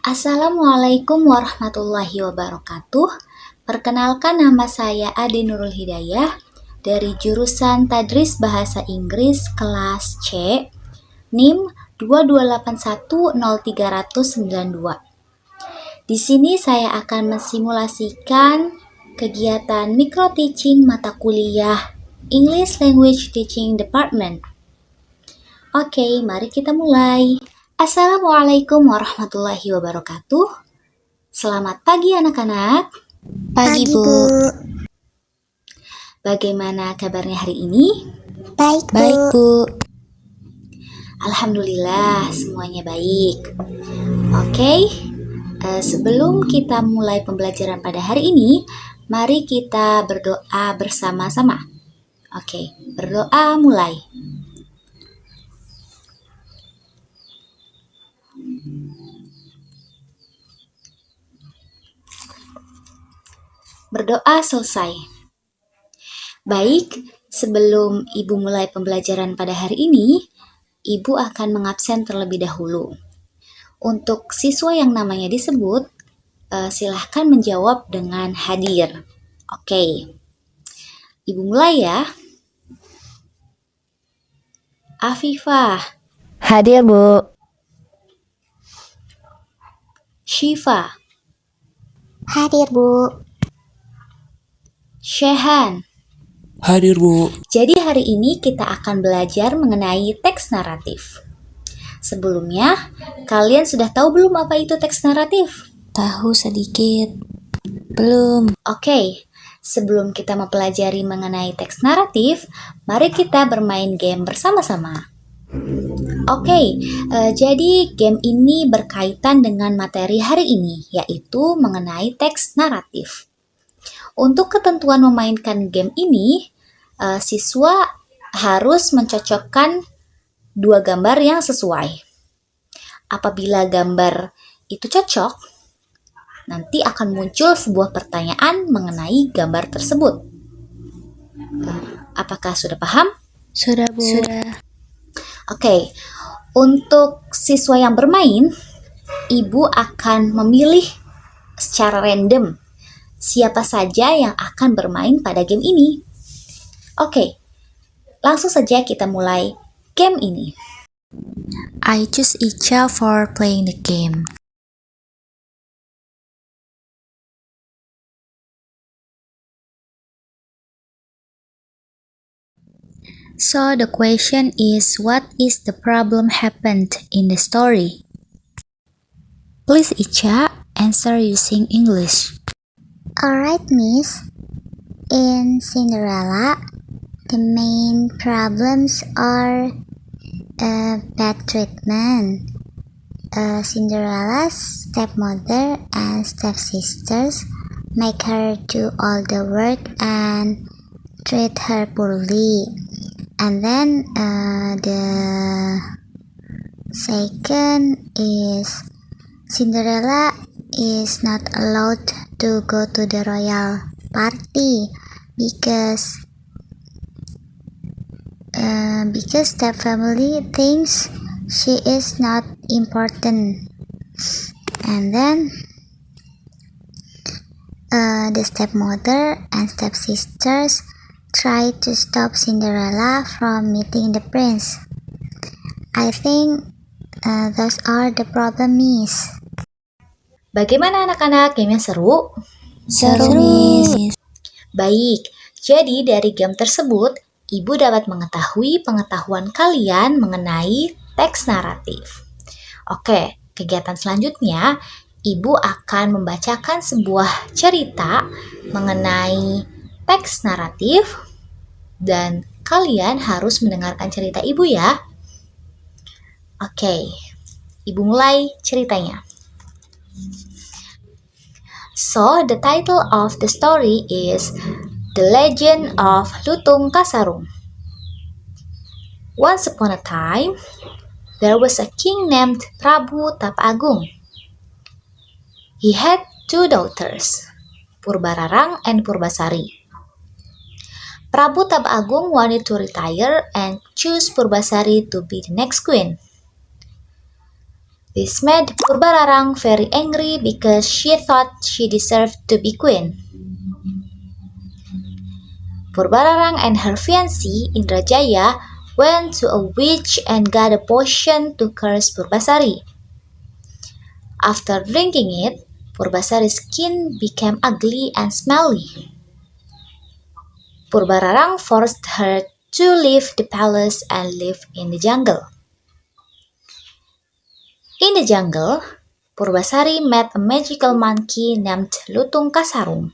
Assalamualaikum warahmatullahi wabarakatuh. Perkenalkan, nama saya Ade Nurul Hidayah dari jurusan Tadris Bahasa Inggris kelas C, NIM 228103092. Di sini saya akan mensimulasikan kegiatan micro teaching mata kuliah English Language Teaching Department. Oke, mari kita mulai. Assalamualaikum warahmatullahi wabarakatuh. Selamat pagi anak-anak. Pagi, Bu. Bagaimana kabarnya hari ini? Baik, Bu. Alhamdulillah, semuanya baik. Oke, sebelum kita mulai pembelajaran pada hari ini, mari kita berdoa bersama-sama. Oke, berdoa mulai. Berdoa selesai. Baik, sebelum Ibu mulai pembelajaran pada hari ini, Ibu akan mengabsen terlebih dahulu. Untuk siswa yang namanya disebut, silahkan menjawab dengan hadir. Oke, Ibu mulai ya. Afifah. Hadir, Bu. Syifa. Hadir, Bu. Shehan. Hadir, Bu. Jadi hari ini kita akan belajar mengenai teks naratif. Sebelumnya, kalian sudah tahu belum apa itu teks naratif? Tahu sedikit. Belum. Oke, sebelum kita mempelajari mengenai teks naratif, mari kita bermain game bersama-sama. Oke, jadi game ini berkaitan dengan materi hari ini, yaitu mengenai teks naratif. Untuk ketentuan memainkan game ini, siswa harus mencocokkan dua gambar yang sesuai. Apabila gambar itu cocok, nanti akan muncul sebuah pertanyaan mengenai gambar tersebut. Apakah sudah paham? Sudah, Bu. Sudah. Oke, untuk siswa yang bermain, Ibu akan memilih secara random siapa saja yang akan bermain pada game ini. Oke, langsung saja kita mulai game ini. I choose Icha for playing the game. So the question is, what is the problem happened in the story? Please, Icha, answer using English. Alright, Miss. In Cinderella, the main problems are bad treatment. Cinderella's stepmother and stepsisters make her do all the work and treat her poorly. And then the second is Cinderella is not allowed to go to the royal party because step family thinks she is not important. And then the stepmother and stepsisters try to stop Cinderella from meeting the prince. I think those are the problem, Miss. Bagaimana anak-anak, gamenya seru? Seru, Miss. Baik, jadi dari game tersebut, Ibu dapat mengetahui pengetahuan kalian mengenai teks naratif. Oke, kegiatan selanjutnya, Ibu akan membacakan sebuah cerita mengenai teks naratif dan kalian harus mendengarkan cerita Ibu ya. Oke, Ibu mulai ceritanya. So, the title of the story is The Legend of Lutung Kasarung. Once upon a time, there was a king named Prabu Tapagung. He had two daughters, Purbararang and Purbasari. Prabu Tapagung wanted to retire and choose Purbasari to be the next queen. This made Purbararang very angry because she thought she deserved to be queen. Purbararang and her fiancé Indrajaya went to a witch and got a potion to curse Purbasari. After drinking it, Purbasari's skin became ugly and smelly. Purbararang forced her to leave the palace and live in the jungle. In the jungle, Purbasari met a magical monkey named Lutung Kasarung.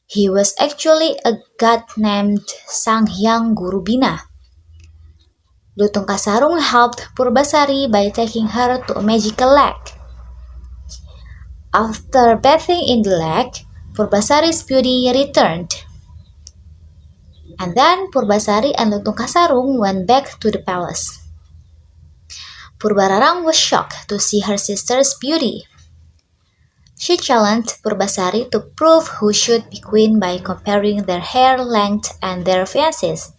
He was actually a god named Sanghyang Guru Bina. Lutung Kasarung helped Purbasari by taking her to a magical lake. After bathing in the lake, Purbasari's beauty returned. And then Purbasari and Lutung Kasarung went back to the palace. Purbararang was shocked to see her sister's beauty. She challenged Purbasari to prove who should be queen by comparing their hair length and their faces.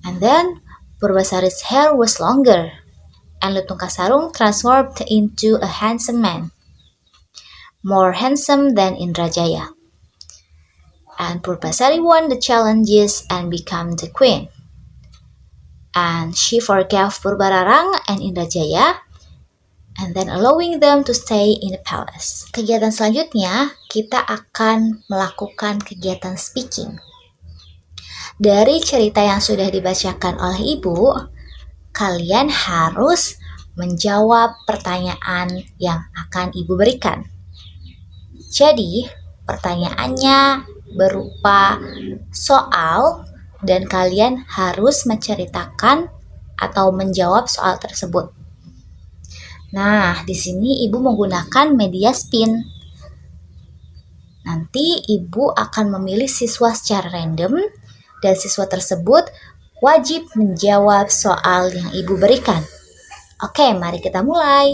And then Purbasari's hair was longer, and Lutung Kasarung transformed into a handsome man, more handsome than Indrajaya. And Purbasari won the challenges and became the queen. And she forgave Purbararang and Indrajaya, and then allowing them to stay in the palace. Kegiatan selanjutnya, kita akan melakukan kegiatan speaking. Dari cerita yang sudah dibacakan oleh ibu, kalian harus menjawab pertanyaan yang akan ibu berikan. Jadi, pertanyaannya berupa soal dan kalian harus menceritakan atau menjawab soal tersebut. Nah, di sini ibu menggunakan media spin. Nanti ibu akan memilih siswa secara random dan siswa tersebut wajib menjawab soal yang ibu berikan. Oke, mari kita mulai.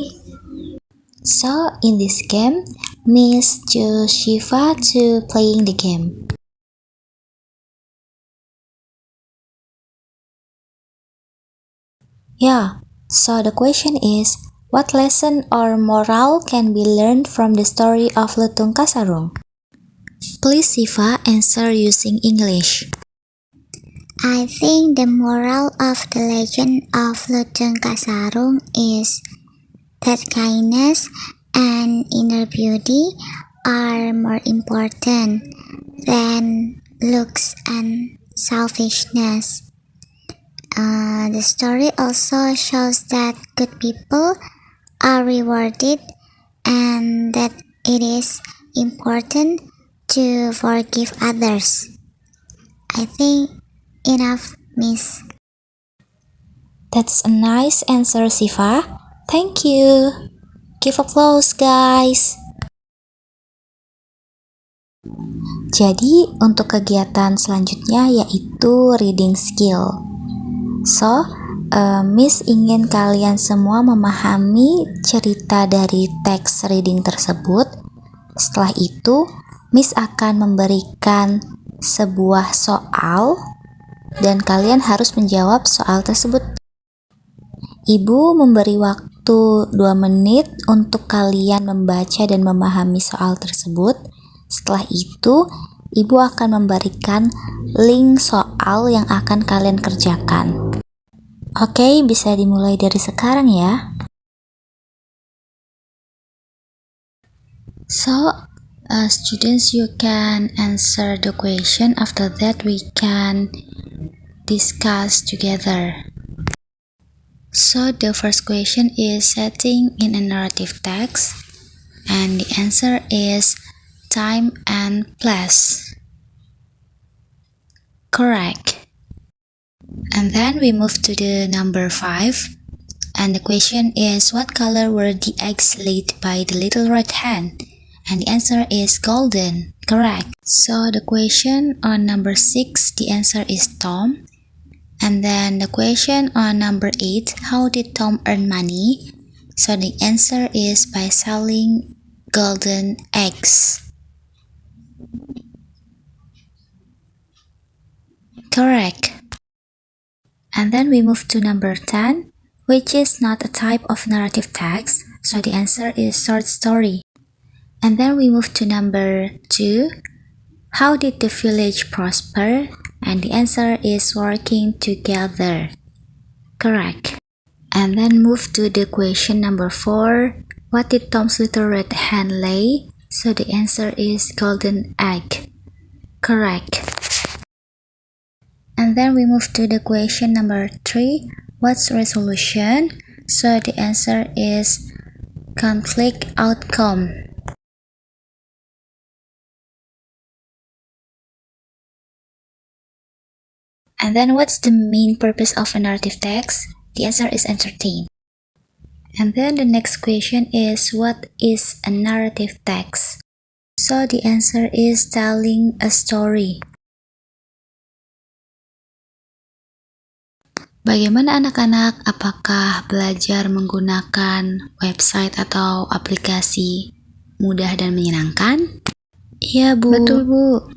So, in this game, Miss chose Shiva to playing the game. Yeah, so the question is, what lesson or moral can be learned from the story of Lutung Kasarung? Please, Shiva, answer using English. I think the moral of the legend of Lutung Kasarung is that kindness and inner beauty are more important than looks and selfishness. The story also shows that good people are rewarded and that it is important to forgive others. I think enough, Miss. That's a nice answer, Shiva. Thank you. Give applause, guys. Jadi, untuk kegiatan selanjutnya yaitu reading skill. So, Miss ingin kalian semua memahami cerita dari teks reading tersebut. Setelah itu, Miss akan memberikan sebuah soal dan kalian harus menjawab soal tersebut. Ibu memberi waktu 2 menit untuk kalian membaca dan memahami soal tersebut. Setelah itu, Ibu akan memberikan link soal yang akan kalian kerjakan. Oke, bisa dimulai dari sekarang ya. So, students, you can answer the question. After that, we can discuss together. So, the first question is setting in a narrative text, and the answer is time and place. Correct. And then we move to the number 5, and the question is, what color were the eggs laid by the little red hen? And the answer is golden. Correct. So the question on number 6, the answer is Tom. And then the question on number 8, how did Tom earn money? So the answer is by selling golden eggs. Correct. And then we move to number 10. which is not a type of narrative text, so the answer is short story. And then we move to number 2. How did the village prosper? And the answer is working together. Correct. And then move to the question number 4. What did Tom's little red hen lay? So the answer is golden egg. Correct. And then we move to the question number 3. What's resolution? So the answer is conflict outcome. And then what's the main purpose of a narrative text? The answer is entertain. And then the next question is, what is a narrative text? So the answer is telling a story. Bagaimana anak-anak? Apakah belajar menggunakan website atau aplikasi mudah dan menyenangkan? Iya, Bu. Betul, Bu.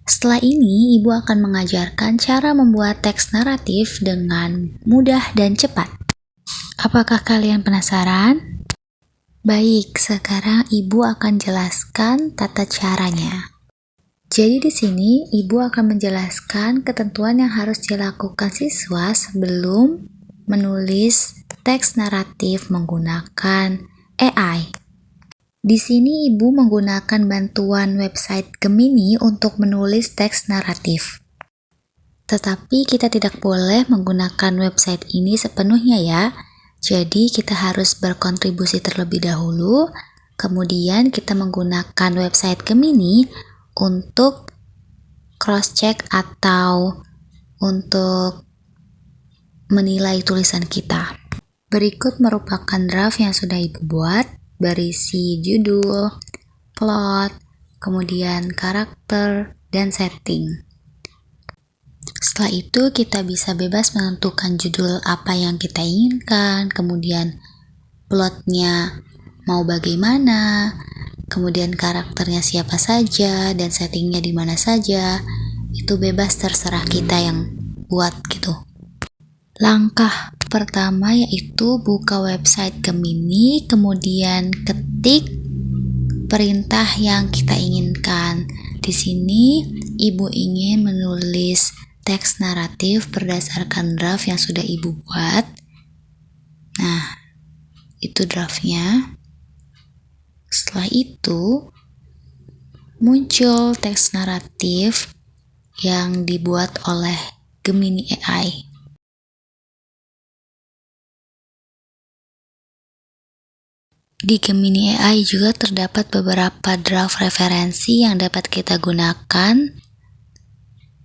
Setelah ini, Ibu akan mengajarkan cara membuat teks naratif dengan mudah dan cepat. Apakah kalian penasaran? Baik, sekarang Ibu akan jelaskan tata caranya. Jadi di sini Ibu akan menjelaskan ketentuan yang harus dilakukan siswa sebelum menulis teks naratif menggunakan AI. Di sini Ibu menggunakan bantuan website Gemini untuk menulis teks naratif. Tetapi kita tidak boleh menggunakan website ini sepenuhnya ya. Jadi kita harus berkontribusi terlebih dahulu, kemudian kita menggunakan website Gemini untuk cross-check atau untuk menilai tulisan kita. Berikut merupakan draft yang sudah Ibu buat, berisi judul, plot, kemudian karakter, dan setting. Setelah itu kita bisa bebas menentukan judul apa yang kita inginkan, kemudian plotnya mau bagaimana, kemudian karakternya siapa saja, dan settingnya di mana saja. Itu bebas, terserah kita yang buat gitu. Langkah pertama yaitu buka website Gemini, kemudian ketik perintah yang kita inginkan. Di sini Ibu ingin menulis teks naratif berdasarkan draft yang sudah Ibu buat. Nah, itu draftnya. Setelah itu, muncul teks naratif yang dibuat oleh Gemini AI. Di Gemini AI juga terdapat beberapa draft referensi yang dapat kita gunakan.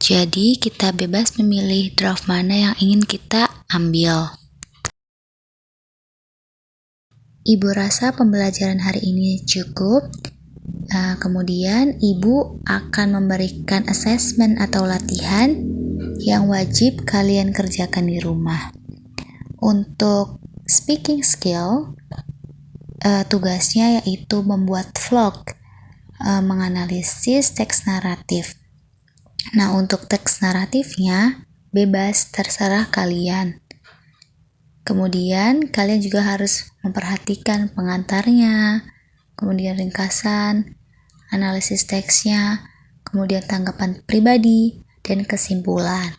Jadi, kita bebas memilih draft mana yang ingin kita ambil. Ibu rasa pembelajaran hari ini cukup. Kemudian Ibu akan memberikan assessment atau latihan yang wajib kalian kerjakan di rumah. Untuk speaking skill, tugasnya yaitu membuat vlog, menganalisis teks naratif. Nah, untuk teks naratifnya bebas, terserah kalian. Kemudian kalian juga harus memperhatikan pengantarnya, kemudian ringkasan, analisis teksnya, kemudian tanggapan pribadi, dan kesimpulan.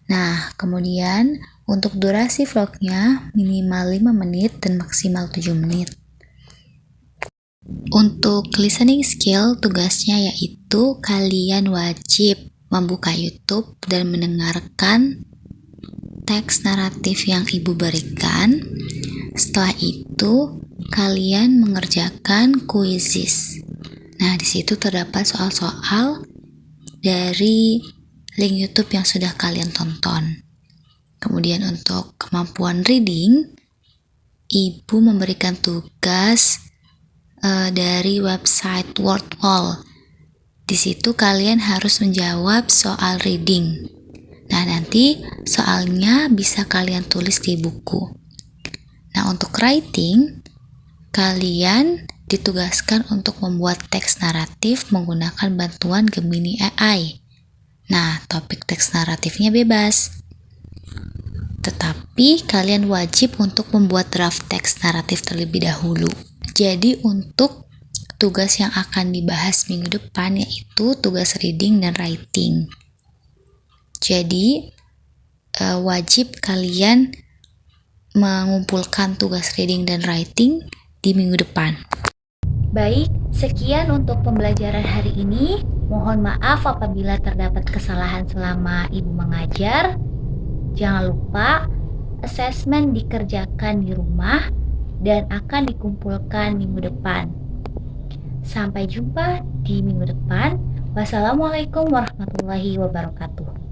Nah, kemudian untuk durasi vlognya minimal 5 menit dan maksimal 7 menit. Untuk listening skill, tugasnya yaitu kalian wajib membuka YouTube dan mendengarkan teks naratif yang Ibu berikan. Setelah itu, kalian mengerjakan quizzes. Nah, di situ terdapat soal-soal dari link YouTube yang sudah kalian tonton. Kemudian untuk kemampuan reading, Ibu memberikan tugas dari website Wordwall. Di situ kalian harus menjawab soal reading. Nah, nanti soalnya bisa kalian tulis di buku. Nah, untuk writing, kalian ditugaskan untuk membuat teks naratif menggunakan bantuan Gemini AI. Nah, topik teks naratifnya bebas. Tetapi Tapi kalian wajib untuk membuat draft teks naratif terlebih dahulu. Jadi untuk tugas yang akan dibahas minggu depan yaitu tugas reading dan writing. Jadi wajib kalian mengumpulkan tugas reading dan writing di minggu depan. Baik, sekian untuk pembelajaran hari ini. Mohon maaf apabila terdapat kesalahan selama Ibu mengajar. Jangan lupa, asesmen dikerjakan di rumah dan akan dikumpulkan minggu depan. Sampai jumpa di minggu depan. Wassalamualaikum warahmatullahi wabarakatuh.